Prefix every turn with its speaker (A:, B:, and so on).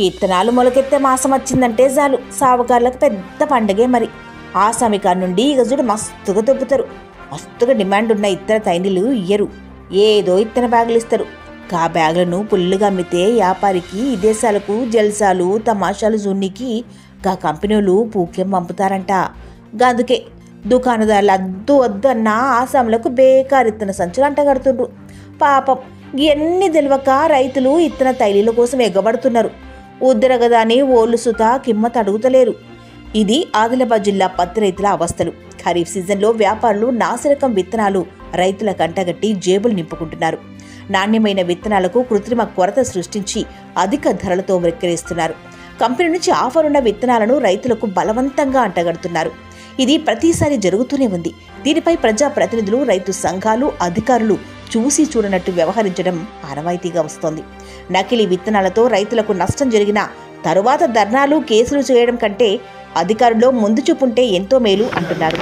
A: ఇత్తనాలు మొలకెత్తే మాసం వచ్చిందంటే చాలు సావుకారులకు పెద్ద పండగే మరి. ఆ సమీకాల నుండి ఇగజుడు మస్తుగా దొబ్బుతారు. మస్తుగా డిమాండ్ ఉన్న ఇత్తన తైనీలు ఇయ్యరు, ఏదో ఇత్తన బ్యాగులు ఇస్తారు. గా బ్యాగులను పుల్లుగా అమ్మితే వ్యాపారికి విదేశాలకు జల్సాలు తమాషాలు జూన్నీకి గా కంపెనీలు పూక్యం పంపుతారంట. అందుకే దుకాణదారులు అద్దు వద్దు అన్న ఆసాములకు బేకారు ఇత్తన సంచులు అంటగడుతుండ్రు. పాపం ఇవన్నీ తెలియక రైతులు ఇత్తన తైలీల కోసం ఎగ్గబడుతున్నారు. ఉద్దరగదాని ఓళ్ళు సుత కిమ్మత్ అడుగుతలేరు. ఇది ఆదిలాబాద్ జిల్లా పత్తి రైతుల అవస్థలు. ఖరీఫ్ సీజన్లో వ్యాపారులు నాసిరకం విత్తనాలు రైతుల కంటగట్టి జేబులు నింపుకుంటున్నారు. నాణ్యమైన విత్తనాలకు కృత్రిమ కొరత సృష్టించి అధిక ధరలతో విక్రయిస్తున్నారు. కంపెనీ నుంచి ఆఫర్ ఉన్న విత్తనాలను రైతులకు బలవంతంగా అంటగడుతున్నారు. ఇది ప్రతిసారి జరుగుతూనే ఉంది. దీనిపై ప్రజాప్రతినిధులు, రైతు సంఘాలు, అధికారులు చూసి చూడనట్టు వ్యవహరించడం ఆనవాయితీగా వస్తోంది. నకిలీ విత్తనాలతో రైతులకు నష్టం జరిగిన తరువాత ధర్నాలు, కేసులు చేయడం కంటే అధికారుల్లో ముందు చూపుంటే ఎంతో మేలు అంటున్నారు.